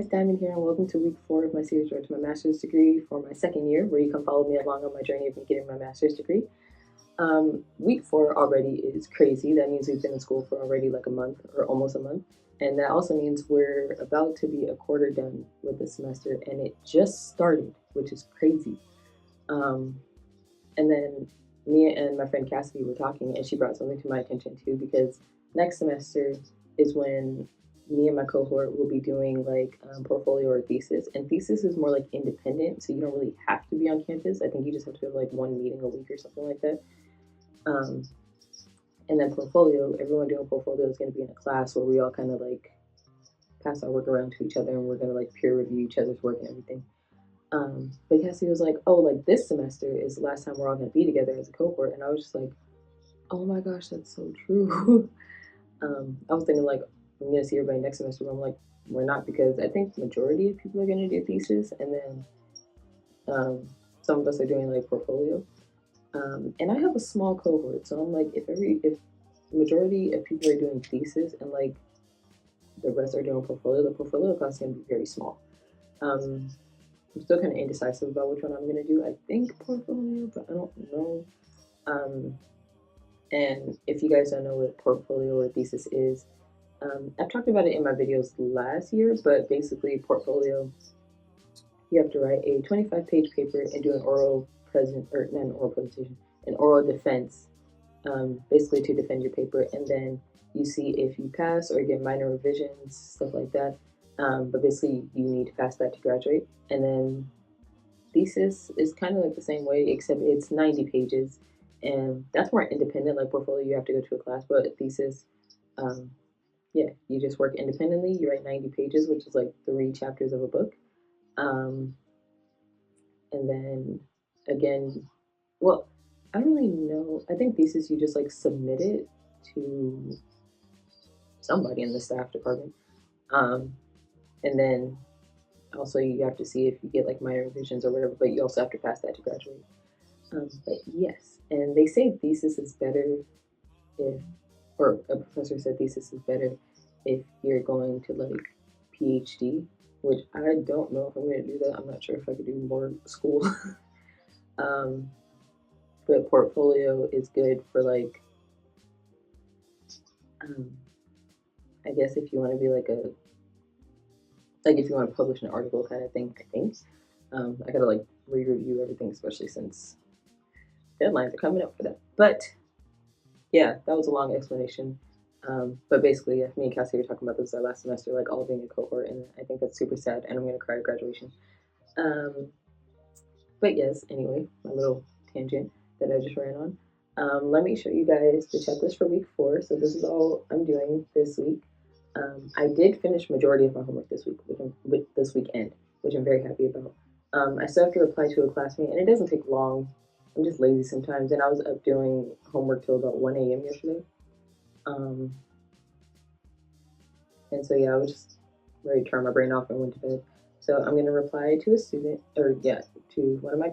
guys, Diamond here, and welcome to week 4 of my series Road to my master's degree for my second year, where you can follow me along on my journey of me getting my master's degree. Week 4 already is crazy. That means we've been in school for already like a month or almost a month, and that also means we're about to be a quarter done with the semester, and it just started, which is crazy. Um, and then me and my friend Cassidy were talking, and she brought something to my attention too, because next semester is when me and my cohort will be doing like portfolio or thesis. And thesis is more like independent, so you don't really have to be on campus. I think you just have to have like one meeting a week or something like that. Um, and then portfolio, everyone doing portfolio is going to be in a class where we all kind of like pass our work around to each other, and we're going to like peer review each other's work and everything. But Cassie was like, "Oh, like this semester is the last time we're all gonna be together as a cohort," and I was just like, "Oh my gosh, that's so true." I was thinking like I'm gonna see everybody next semester, but I'm like, we're not, because I think the majority of people are gonna do thesis, and then some of us are doing like portfolio. And I have a small cohort, so I'm like, if the majority of people are doing thesis and like the rest are doing portfolio, the portfolio class is gonna be very small. Um, I'm still kind of indecisive about which one I'm gonna do. I think portfolio, but I don't know. Um, and if you guys don't know what portfolio or thesis is, I've talked about it in my videos last year, but basically, portfolio, you have to write a 25-page paper and do an oral present, or not an oral presentation, an oral defense, basically to defend your paper, and then you see if you pass or get minor revisions, stuff like that. But basically, you need to pass that to graduate. And then thesis is kind of like the same way, except it's 90 pages, and that's more independent. Like portfolio, you have to go to a class, but thesis, um, yeah, you just work independently. You write 90 pages, which is like 3 chapters of a book. Um, and then again, well, I don't really know. I think thesis, you just like submit it to somebody in the staff department. Um, and then also you have to see if you get like minor revisions or whatever, but you also have to pass that to graduate. But yes, and they say thesis is better if, or a professor said thesis is better if you're going to like PhD, which I don't know if I'm going to do that. I'm not sure if I could do more school. um, but portfolio is good for um, I guess if you want to be like if you want to publish an article kind of thing. I think I gotta like re-review everything, especially since deadlines are coming up for that. But yeah, that was a long explanation. But basically, yeah, me and Cassie were talking about this our last semester, like all being a cohort, and I think that's super sad, and I'm gonna cry at graduation. Um, but yes, anyway, my little tangent that I just ran on. Let me show you guys the checklist for week 4. So this is all I'm doing this week. I did finish majority of my homework this week, with this weekend, which I'm very happy about. I still have to reply to a classmate, and it doesn't take long. I'm just lazy sometimes, and I was up doing homework till about 1 a.m. yesterday. Um, and so yeah, I was just ready to turn my brain off and went to bed. So I'm gonna reply to a student, or yeah, to one of my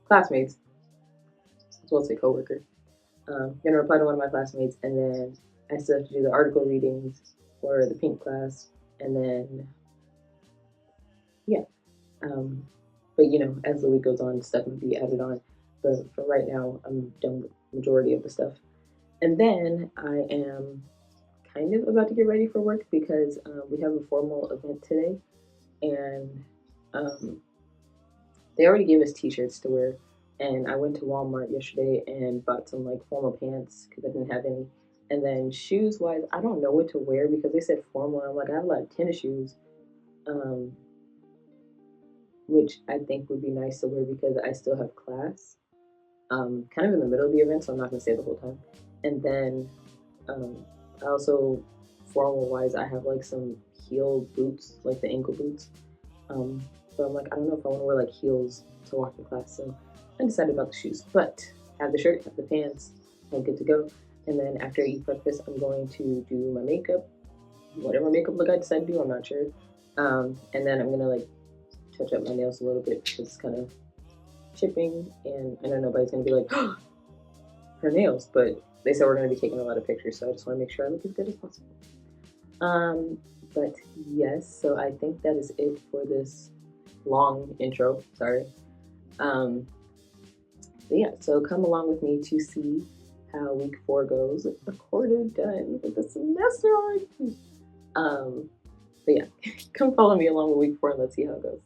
classmates, as well as a coworker. I'm gonna reply to one of my classmates, and then I still have to do the article readings for the pink class, and then yeah. Um, but you know, as the week goes on, stuff will be added on. But for right now, I'm done with the majority of the stuff. And then I am kind of about to get ready for work, because we have a formal event today, and um, they already gave us T-shirts to wear. And I went to Walmart yesterday and bought some like formal pants because I didn't have any. And then shoes wise, I don't know what to wear because they said formal. I'm like, I have a lot of tennis shoes, um, which I think would be nice to wear because I still have class, kind of in the middle of the event, so I'm not gonna stay the whole time. And then um, I also, formal wise, I have like some heel boots, like the ankle boots. Um, but I'm like, I don't know if I want to wear like heels to walk to class, so I decided about the shoes. But have the shirt, have the pants, I'm good to go. And then after I eat breakfast, I'm going to do my makeup, whatever makeup look I decide to do, I'm not sure. And then I'm gonna like touch up my nails a little bit because it's kind of chipping, and I know nobody's gonna be like, oh, her nails, but they said we're gonna be taking a lot of pictures, so I just want to make sure I look as good as possible. But yes, so I think that is it for this long intro. Sorry. Um, but yeah, so come along with me to see how week 4 goes. A quarter done with the semester already. Um, but yeah, come follow me along with week 4 and let's see how it goes.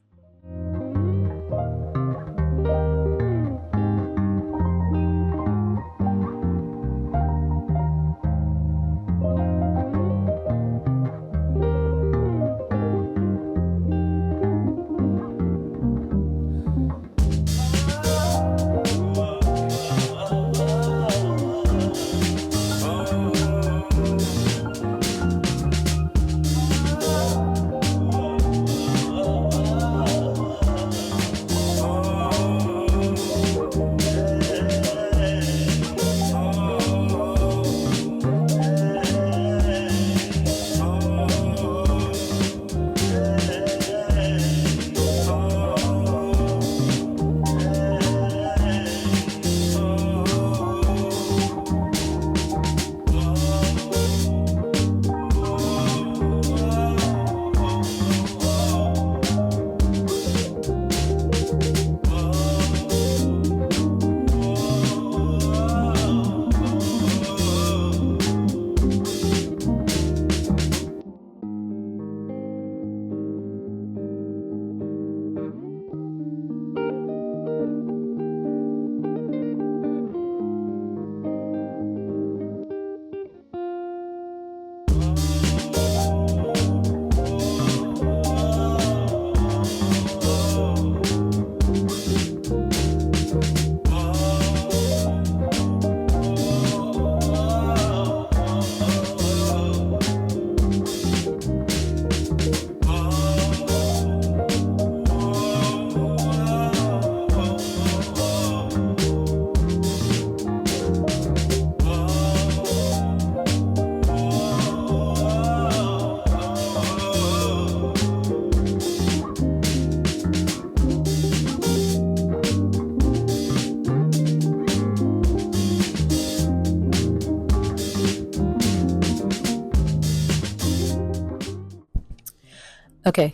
Okay.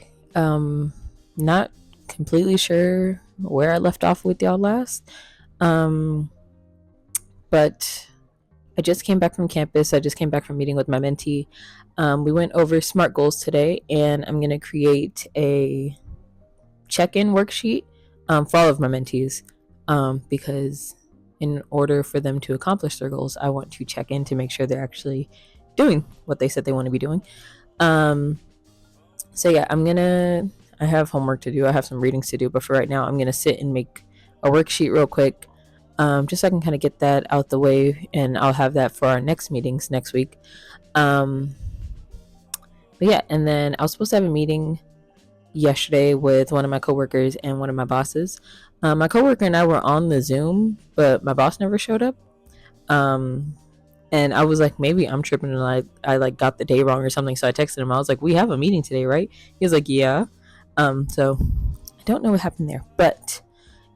Not completely sure where I left off with y'all last. Um, but I just came back from campus. I just came back from meeting with my mentee. We went over SMART goals today, and I'm gonna create a check-in worksheet for all of my mentees because in order for them to accomplish their goals, I want to check in to make sure they're actually doing what they said they want to be doing. Um, So yeah, I have homework to do. I have some readings to do, but for right now, I'm gonna sit and make a worksheet real quick, just so I can kind of get that out the way, and I'll have that for our next meetings next week. Um, but yeah, and then I was supposed to have a meeting yesterday with one of my coworkers and one of my bosses. My coworker and I were on the Zoom, but my boss never showed up. Um, and I was like, maybe I'm tripping and I like got the day wrong or something. So I texted him. I was like, we have a meeting today, right? He was like, yeah. So I don't know what happened there, but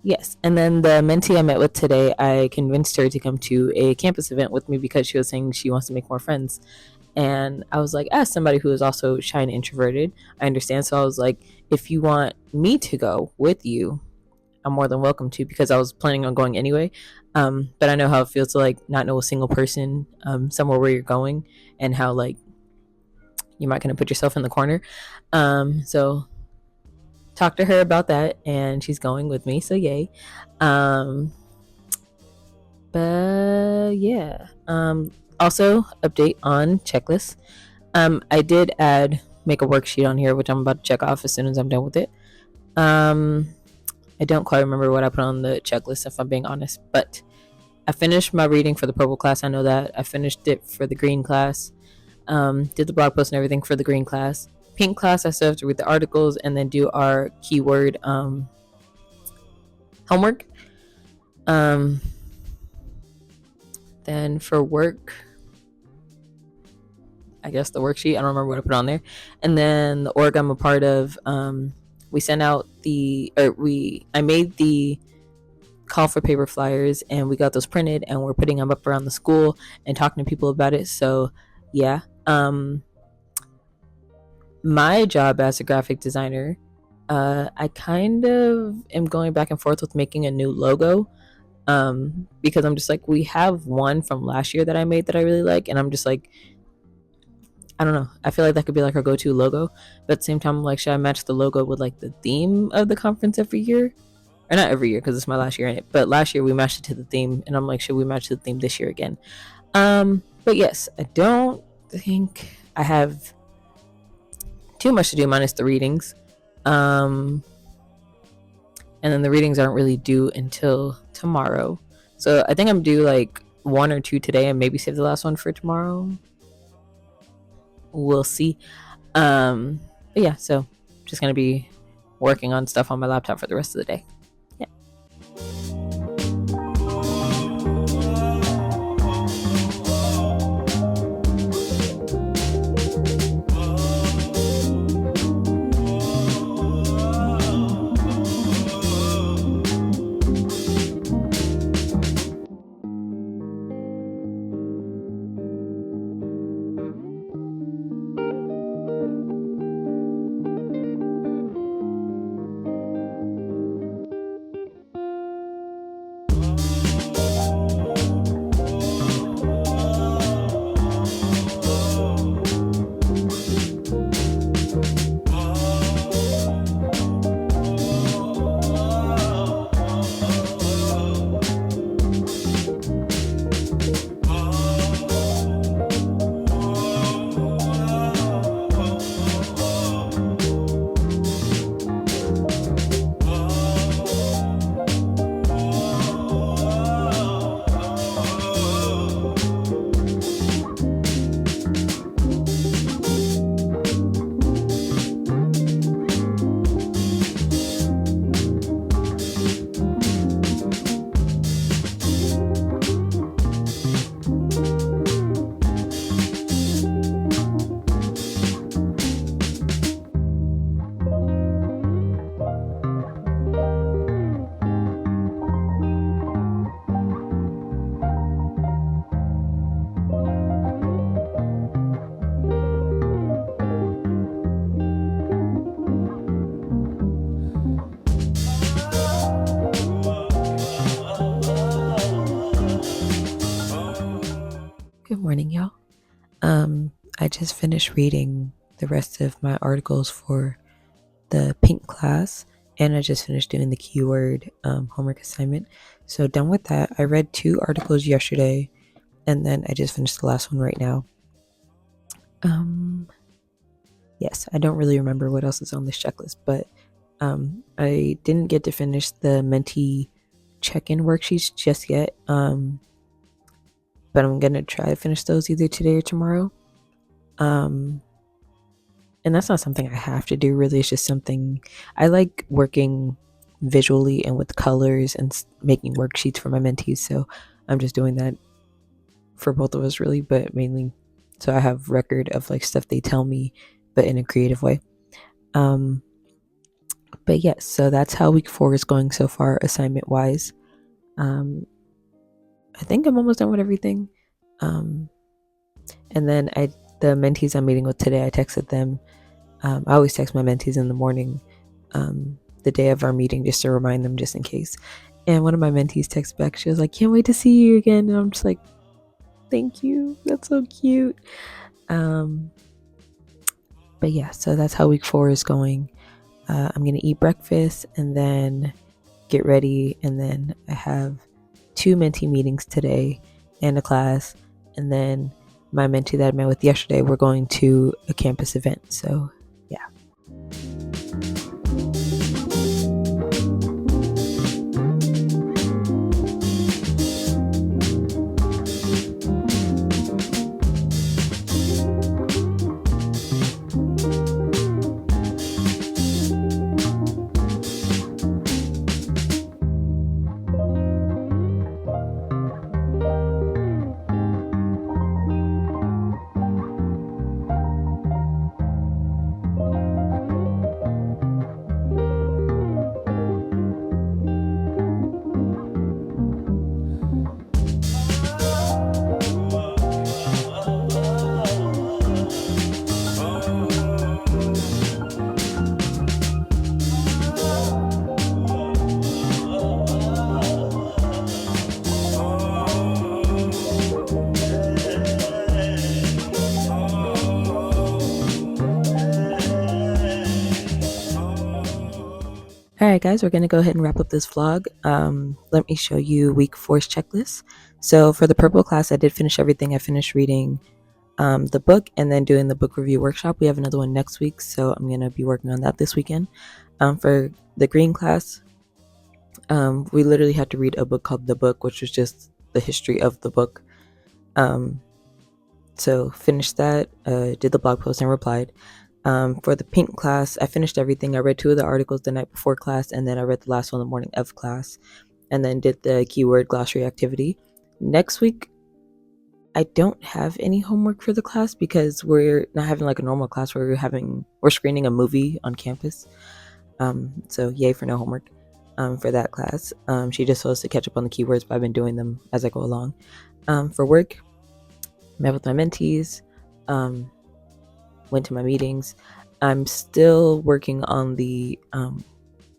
yes. And then the mentee I met with today, I convinced her to come to a campus event with me because she was saying she wants to make more friends. And I was like, as somebody who is also shy and introverted, I understand. So I was like, if you want me to go with you, I'm more than welcome to, because I was planning on going anyway. But I know how it feels to like not know a single person somewhere where you're going, and how like you might kind of put yourself in the corner. So talk to her about that, and she's going with me. So yay. Um, but yeah. Also update on checklists. I did make a worksheet on here, which I'm about to check off as soon as I'm done with it. I don't quite remember what I put on the checklist, if I'm being honest, but I finished my reading for the purple class. I know that. I finished it for the green class. Did the blog post and everything for the green class. Pink class, I still have to read the articles and then do our keyword homework. Then for work, I guess the worksheet, I don't remember what I put on there. And then the org I'm a part of, we sent out I made the call for paper flyers, and we got those printed, and we're putting them up around the school and talking to people about it. So yeah. my job as a graphic designer, I kind of am going back and forth with making a new logo, because I'm just like, we have one from last year that I made that I really like, and I'm just like, I don't know. I feel like that could be like our go-to logo, but at the same time, I'm like, should I match the logo with like the theme of the conference every year, or not every year because it's my last year in it, but last year we matched it to the theme, and I'm like, should we match the theme this year again? But yes, I don't think I have too much to do minus the readings. Um, and then the readings aren't really due until tomorrow. So I think I'm due like one or two today and maybe save the last one for tomorrow. We'll see. But yeah, so just gonna be working on stuff on my laptop for the rest of the day. Yeah. Good morning, y'all. I just finished reading the rest of my articles for the pink class, and I just finished doing the keyword homework assignment. So done with that. I read 2 articles yesterday, and then I just finished the last one right now. Yes, I don't really remember what else is on this checklist, but I didn't get to finish the mentee check-in worksheets just yet. But I'm gonna try to finish those either today or tomorrow. And that's not something I have to do, really. It's just something I like, working visually and with colors and making worksheets for my mentees. So I'm just doing that for both of us, really, but mainly so I have record of like stuff they tell me, but in a creative way. But yes, so that's how week 4 is going so far, assignment wise. I think I'm almost done with everything. And then the mentees I'm meeting with today, I texted them. I always text my mentees in the morning, the day of our meeting, just to remind them, just in case. And one of my mentees texted back. She was like, "Can't wait to see you again." And I'm just like, "Thank you. That's so cute." But yeah, so that's how week 4 is going. I'm gonna eat breakfast and then get ready, and then I have 2 mentee meetings today and a class, and then my mentee that I met with yesterday, we're going to a campus event. So yeah. right, guys, we're going to go ahead and wrap up this vlog. Let me show you week 4's checklist. So for the purple class, I did finish everything. I finished reading the book and then doing the book review workshop. We have another one next week, so I'm going to be working on that this weekend. For the green class, we literally had to read a book called The Book, which was just the history of the book. So finished that, did the blog post and replied. For the pink class, I finished everything. I read 2 of the articles the night before class, and then I read the last one the morning of class, and then did the keyword glossary activity. Next week, I don't have any homework for the class because we're not having like a normal class where we're screening a movie on campus. So yay for no homework for that class. She just told us to catch up on the keywords, but I've been doing them as I go along. For work, met with my mentees, went to my meetings. I'm still working on the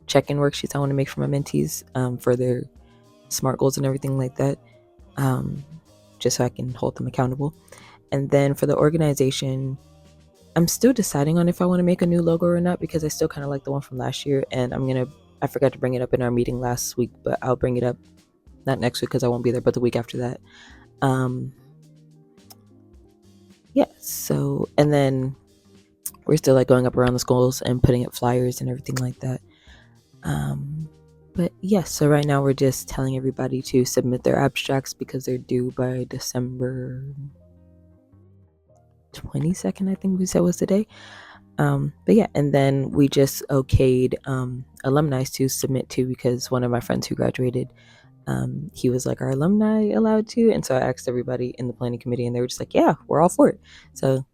check-in worksheets I want to make for my mentees for their SMART goals and everything like that, just so I can hold them accountable. And then for the organization, I'm still deciding on if I want to make a new logo or not, because I still kind of like the one from last year, and I forgot to bring it up in our meeting last week, but I'll bring it up not next week because I won't be there, but the week after that. Yeah, so, and then we're still like going up around the schools and putting up flyers and everything like that. But yes, so right now we're just telling everybody to submit their abstracts because they're due by December 22nd, I think we said was the day. But yeah, and then we just okayed alumni to submit to, because one of my friends who graduated, he was like, "Are alumni allowed to?" And so I asked everybody in the planning committee, and they were just like, "Yeah, we're all for it." So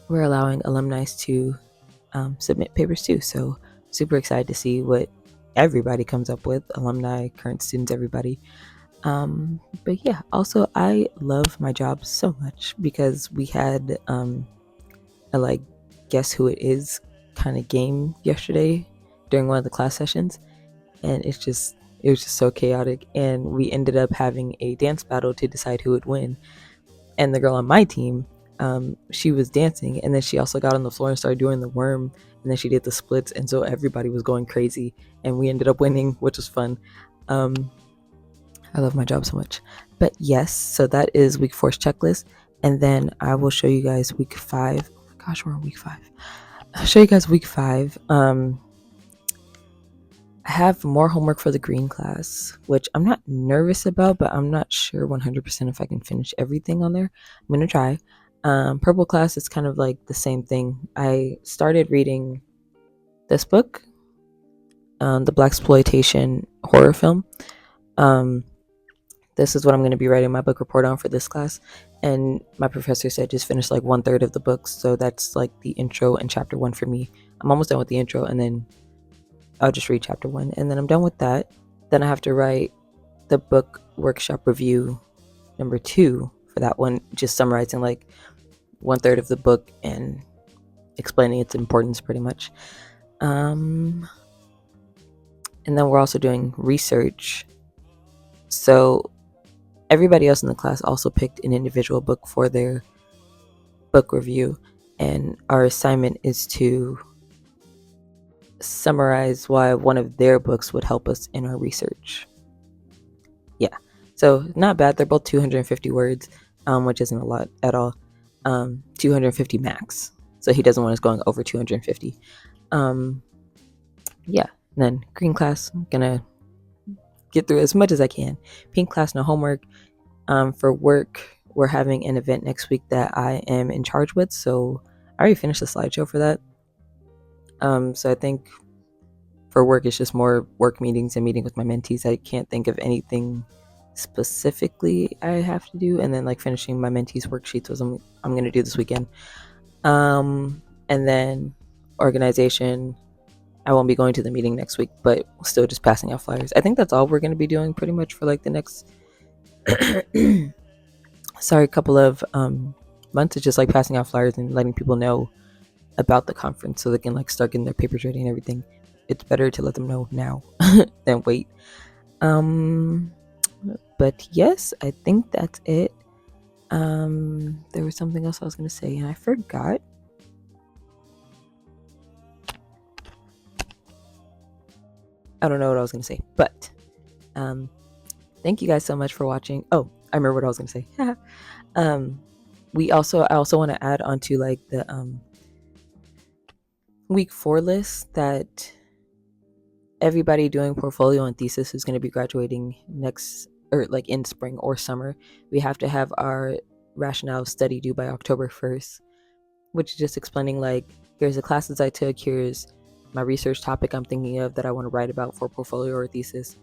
we're allowing alumni to submit papers too. So super excited to see what everybody comes up with, alumni, current students, everybody. But yeah, also I love my job so much because we had a like guess who it is kind of game yesterday during one of the class sessions, and it was just so chaotic, and we ended up having a dance battle to decide who would win. And the girl on my team, she was dancing, and then she also got on the floor and started doing the worm, and then she did the splits, and so everybody was going crazy, and we ended up winning, which was fun. I love my job so much. But yes, so that is week 4's checklist, and then I will show you guys week 5. Oh my gosh, we're on week 5. I'll show you guys week 5. I have more homework for the green class, which I'm not nervous about, but I'm not sure 100% if I can finish everything on there. I'm going to try. Purple class is kind of like the same thing. I started reading this book, the Blaxploitation horror film. This is what I'm going to be writing my book report on for this class. And my professor said just finish like 1/3 of the book. So that's like the intro and chapter 1 for me. I'm almost done with the intro, and then I'll just read chapter 1, and then I'm done with that. Then I have to write the book workshop review number 2 for that one, just summarizing like 1/3 of the book and explaining its importance pretty much. And then we're also doing research. So everybody else in the class also picked an individual book for their book review, and our assignment is to summarize why one of their books would help us in our research. Yeah, so not bad. They're both 250 words, which isn't a lot at all. 250 max. So he doesn't want us going over 250. Yeah, and then green class, I'm gonna get through as much as I can. Pink class, no homework. For work, we're having an event next week that I am in charge with, so I already finished the slideshow for that. So I think for work, it's just more work meetings and meeting with my mentees. I can't think of anything specifically I have to do, and then like finishing my mentees worksheets was I'm gonna do this weekend. And then organization, I won't be going to the meeting next week, but still just passing out flyers. I think that's all we're gonna be doing pretty much for like the next couple of months. It's just like passing out flyers and letting people know about the conference so they can like start getting their papers ready and everything. It's better to let them know now than wait. But yes, I think that's it. There was something else I was gonna say and I forgot. I don't know what I was going to say, but thank you guys so much for watching. Oh, I remember what I was going to say. I also want to add on to like the week 4 list that everybody doing portfolio and thesis is going to be graduating next, or like in spring or summer. We have to have our rationale study due by October 1st, which is just explaining like, here's the classes I took, here's my research topic I'm thinking of that I want to write about for portfolio or thesis.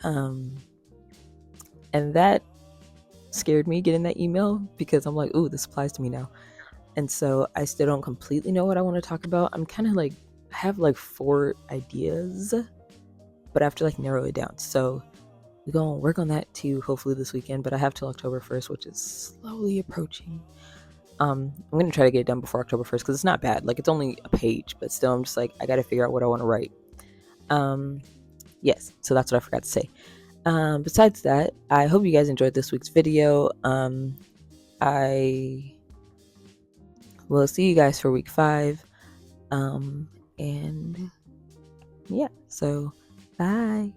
And that scared me getting that email because I'm like, ooh, this applies to me now. And so I still don't completely know what I want to talk about. I'm kind of like, I have like 4 ideas, but I have to like narrow it down. So we're going to work on that too, hopefully this weekend, but I have till October 1st, which is slowly approaching. I'm going to try to get it done before October 1st because it's not bad. Like, it's only a page, but still, I'm just like, I got to figure out what I want to write. Yes, so that's what I forgot to say. Besides that, I hope you guys enjoyed this week's video. I will see you guys for week 5. And yeah, so bye.